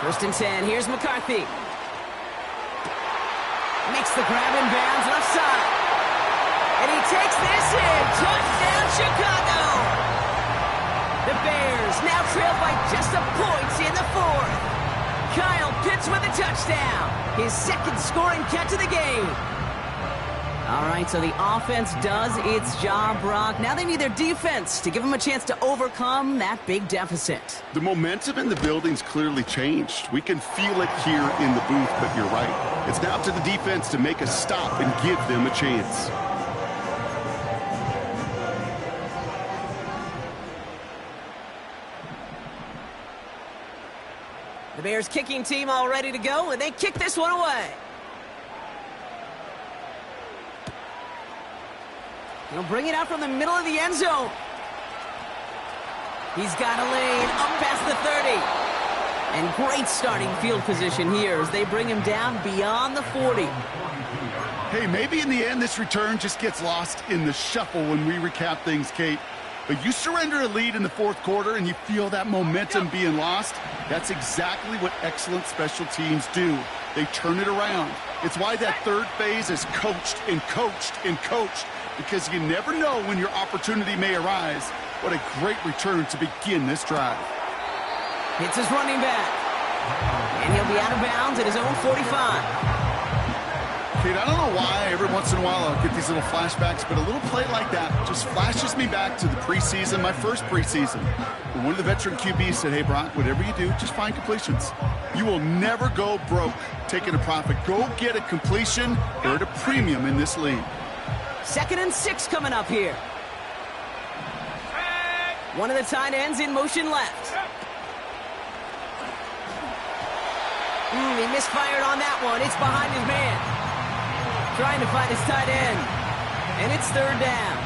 1st and 10, here's McCarthy. Makes the grab in bounds left side. And he takes this in. Touchdown, Chicago! The Bears now trail by just a point in the 4th. Kyle Pitts with a touchdown. His 2nd scoring catch of the game. All right, so the offense does its job, Brock. Now they need their defense to give them a chance to overcome that big deficit. The momentum in the building's clearly changed. We can feel it here in the booth, but you're right. It's now up to the defense to make a stop and give them a chance. The Bears kicking team all ready to go, and they kick this one away. He'll bring it out from the middle of the end zone. He's got a lane up past the 30. And great starting field position here as they bring him down beyond the 40. Hey, maybe in the end this return just gets lost in the shuffle when we recap things, Kate. But you surrender a lead in the 4th quarter and you feel that momentum being lost. That's exactly what excellent special teams do. They turn it around. It's why that 3rd phase is coached and coached and coached. Because you never know when your opportunity may arise. What a great return to begin this drive. Hits his running back. And he'll be out of bounds at his own 45. Kate, I don't know why every once in a while I'll get these little flashbacks, but a little play like that just flashes me back to the preseason, my first preseason. When one of the veteran QBs said, hey, Brock, whatever you do, just find completions. You will never go broke taking a profit. Go get a completion. They're at a premium in this league. 2nd and 6 coming up here. One of the tight ends in motion left. He misfired on that one. It's behind his man. Trying to find his tight end. And it's 3rd down.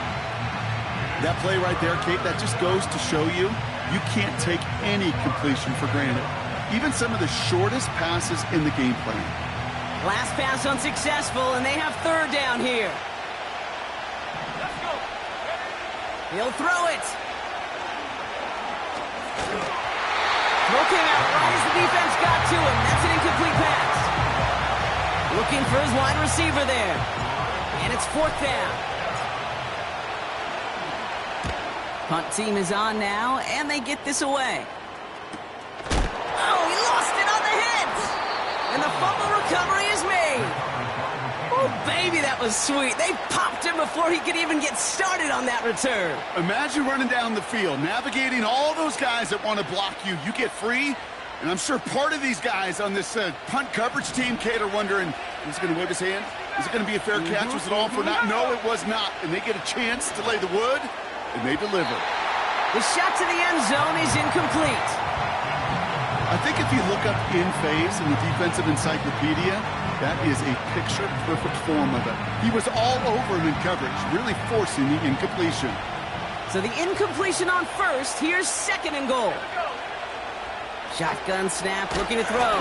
That play right there, Kate, that just goes to show you can't take any completion for granted. Even some of the shortest passes in the game plan. Last pass unsuccessful, and they have 3rd down here. He'll throw it. Throw came out right as the defense got to him. That's an incomplete pass. Looking for his wide receiver there. And it's 4th down. Punt team is on now, and they get this away. Oh, he lost it on the hit. And the fumble recovery is made. Oh, baby, that was sweet. They popped him before he could even get started on that return. Imagine running down the field, navigating all those guys that want to block you. You get free, and I'm sure part of these guys on this punt coverage team, Kate, are wondering, is he going to wave his hand? Is it going to be a fair catch? Was it all for naught? No, it was not. And they get a chance to lay the wood, and they deliver. The shot to the end zone is incomplete. I think if you look up in phase in the defensive encyclopedia, that is a picture-perfect form of it. He was all over him in coverage, really forcing the incompletion. So the incompletion on first. Here's 2nd and goal. Shotgun snap, looking to throw.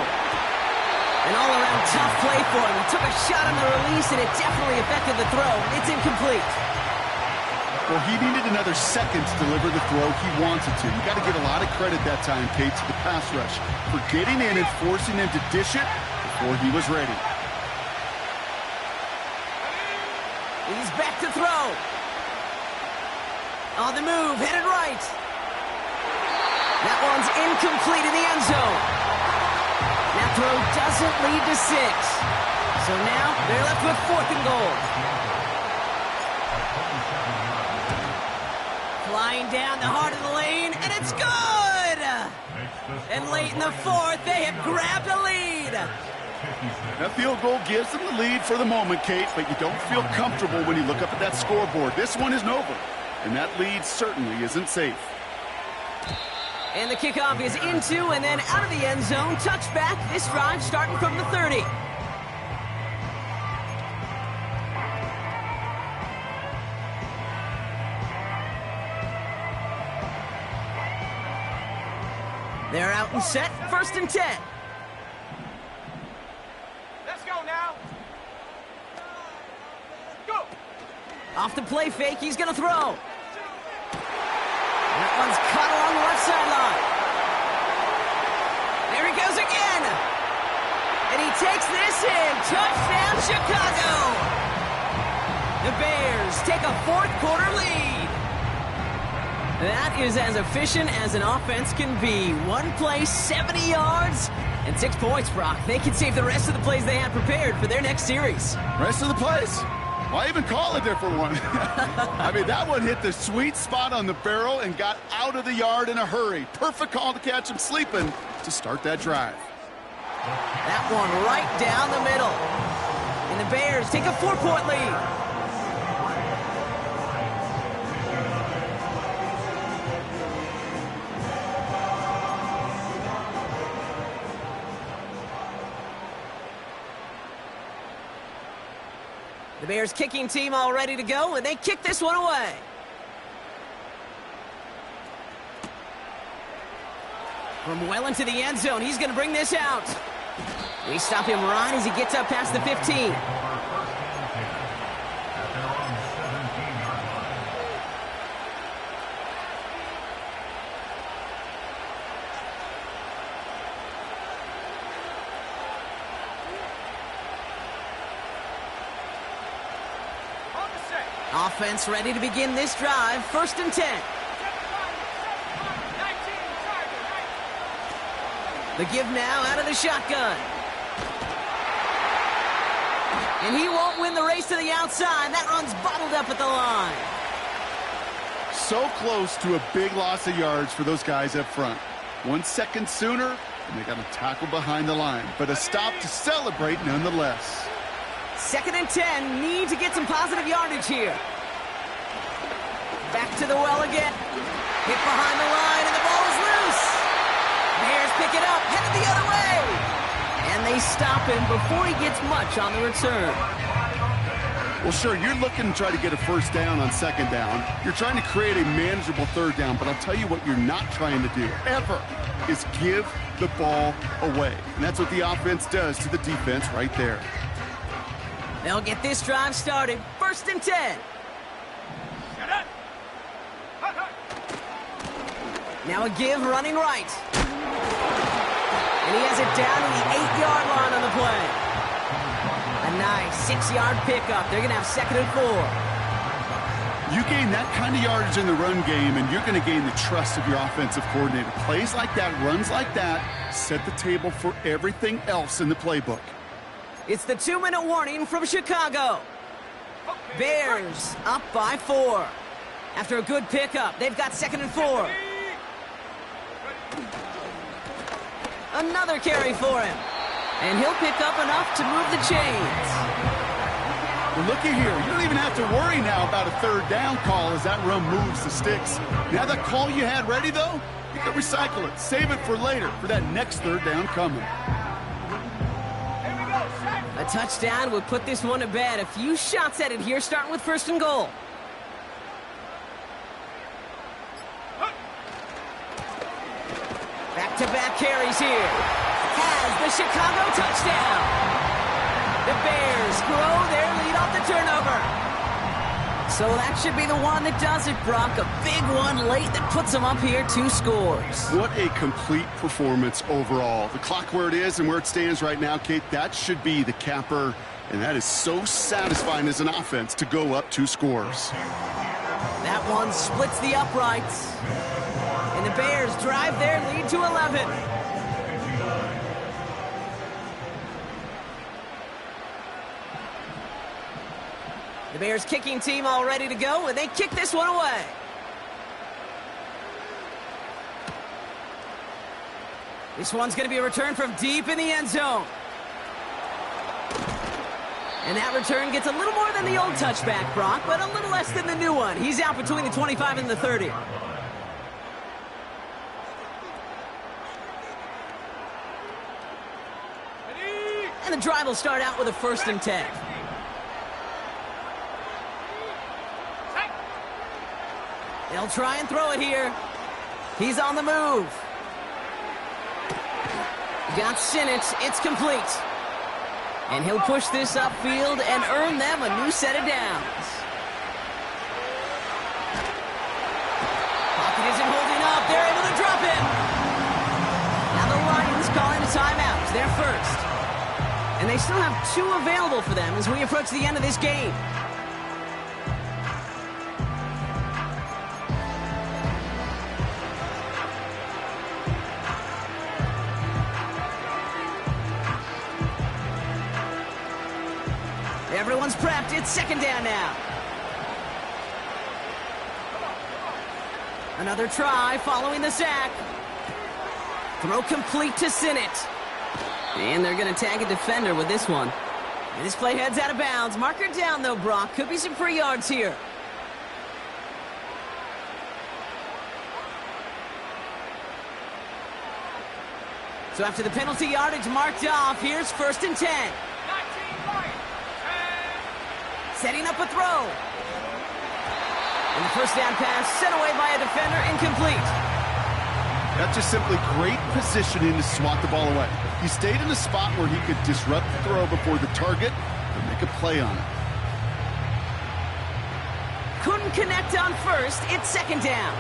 An all-around tough play for him. He took a shot on the release, and it definitely affected the throw. It's incomplete. Well, he needed another second to deliver the throw he wanted to. You got to give a lot of credit that time, Kate, to the pass rush for getting in and forcing him to dish it before he was ready. He's back to throw. On the move, headed right. That one's incomplete in the end zone. That throw doesn't lead to 6. So now they're left with 4th and goal. Flying down the heart of the lane, and it's good! And late in the 4th, they have grabbed a lead. That field goal gives them the lead for the moment, Kate, but you don't feel comfortable when you look up at that scoreboard. This one isn't over, and that lead certainly isn't safe. And the kickoff is into and then out of the end zone. Touchback. This drive starting from the 30. They're out and set. 1st and 10. Let's go now. Go. Off the play fake. He's going to throw. That one's caught along the left sideline. There he goes again. And he takes this in. Touchdown, Chicago. The Bears take a 4th quarter lead. That is as efficient as an offense can be. One play, 70 yards, and 6 points, Brock. They can save the rest of the plays they had prepared for their next series. Rest of the plays? Why even call a different one? I mean, that one hit the sweet spot on the barrel and got out of the yard in a hurry. Perfect call to catch him sleeping to start that drive. That one right down the middle. And the Bears take a 4-point lead. The Bears kicking team all ready to go, and they kick this one away. From well into the end zone, he's going to bring this out. We stop him right as he gets up past the 15. Offense ready to begin this drive. 1st and 10. The give now out of the shotgun. And he won't win the race to the outside. That run's bottled up at the line. So close to a big loss of yards for those guys up front. 1 second sooner, and they got a tackle behind the line. But a stop to celebrate nonetheless. 2nd and 10. Need to get some positive yardage here. Back to the well again. Hit behind the line, and the ball is loose. Bears pick it up, headed the other way. And they stop him before he gets much on the return. Well, sure, you're looking to try to get a 1st down on 2nd down. You're trying to create a manageable 3rd down, but I'll tell you what you're not trying to do, ever, is give the ball away. And that's what the offense does to the defense right there. They'll get this drive started. 1st and 10. Now a give running right. And he has it down to the 8-yard line on the play. A nice 6-yard pickup. They're going to have 2nd and 4. You gain that kind of yardage in the run game, and you're going to gain the trust of your offensive coordinator. Plays like that, runs like that, set the table for everything else in the playbook. It's the 2-minute warning from Chicago. Bears up by 4. After a good pickup, they've got 2nd and 4. Another carry for him. And he'll pick up enough to move the chains. Well, looky here. You don't even have to worry now about a 3rd down call as that run moves the sticks. Now that call you had ready, though, you can recycle it. Save it for later for that next 3rd down coming. A touchdown would put this one to bed. A few shots at it here, starting with 1st and goal. Back-to-back carries here. Has the Chicago touchdown. The Bears grow their lead off the turnover. So that should be the one that does it, Brock. A big one late that puts them up here 2 scores. What a complete performance overall. The clock where it is and where it stands right now, Kate, that should be the capper. And that is so satisfying as an offense to go up 2 scores. That one splits the uprights. And the Bears drive their lead to 11. The Bears kicking team all ready to go, and they kick this one away. This one's going to be a return from deep in the end zone. And that return gets a little more than the old touchback, Brock, but a little less than the new one. He's out between the 25 and the 30. And the drive will start out with a 1st and 10. They'll try and throw it here. He's on the move. Got Sinnott. It's complete. And he'll push this upfield and earn them a new set of downs. Pocket isn't holding up. They're able to drop him. Now the Lions calling a timeout. They're first. And they still have 2 available for them as we approach the end of this game. Everyone's prepped. It's 2nd down now. Another try following the sack. Throw complete to Sinnott. And they're going to tag a defender with this one. And this play heads out of bounds. Marker down, though, Brock. Could be some free yards here. So after the penalty yardage marked off, here's 1st and 10. 19 Lions. Setting up a throw. And the 1st down pass sent away by a defender, incomplete. That's just simply great positioning to swat the ball away. He stayed in a spot where he could disrupt the throw before the target and make a play on it. Couldn't connect on 1st. It's 2nd down.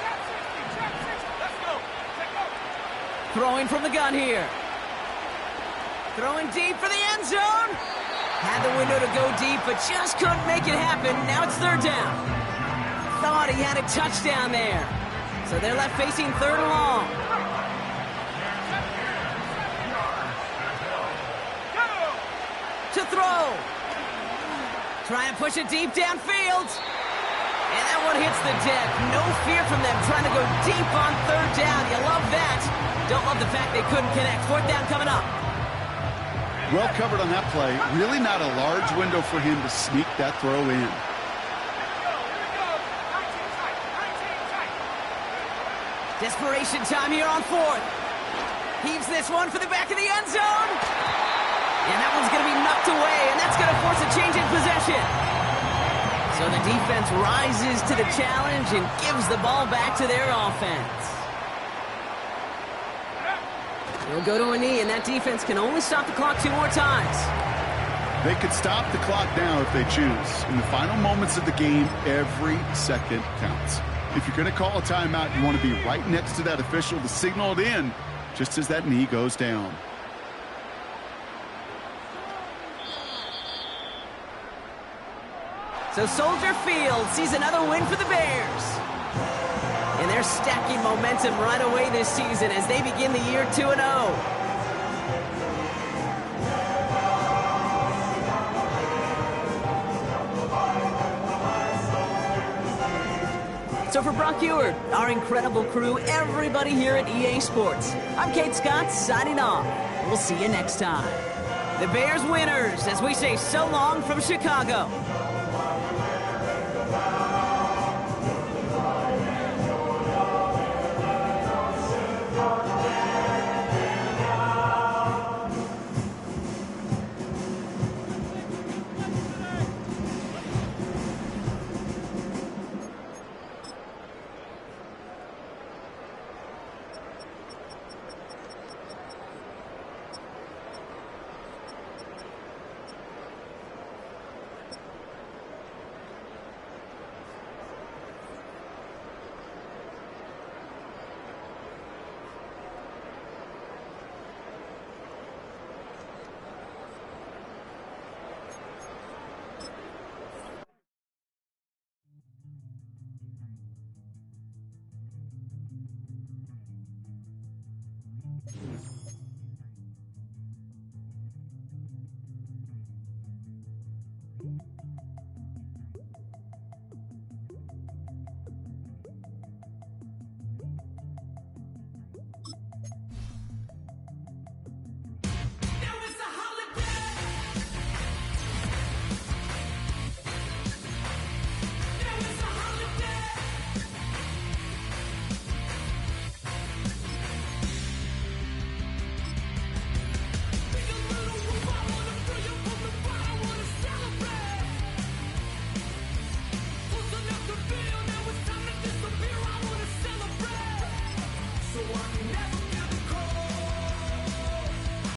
Check 60. Let's go. Check go. Throwing from the gun here. Throwing deep for the end zone. Had the window to go deep, but just couldn't make it happen. Now it's 3rd down. Thought he had a touchdown there. So they're left facing 3rd and long. To throw. Trying to push it deep downfield. And that one hits the deck. No fear from them trying to go deep on 3rd down. You love that. Don't love the fact they couldn't connect. 4th down coming up. Well covered on that play. Really not a large window for him to sneak that throw in. Here we go. 19 tight. 19 tight. Desperation time here on 4th. Heaves this one for the back of the end zone. And that one's going to be knocked away, and that's going to force a change in possession. So the defense rises to the challenge and gives the ball back to their offense. They'll go to a knee, and that defense can only stop the clock 2 more times. They could stop the clock now if they choose. In the final moments of the game, every second counts. If you're going to call a timeout, you want to be right next to that official to signal it in just as that knee goes down. So Soldier Field sees another win for the Bears. And they're stacking momentum right away this season as they begin the year 2-0. So for Brock Ewart, our incredible crew, everybody here at EA Sports, I'm Kate Scott signing off. We'll see you next time. The Bears winners as we say so long from Chicago.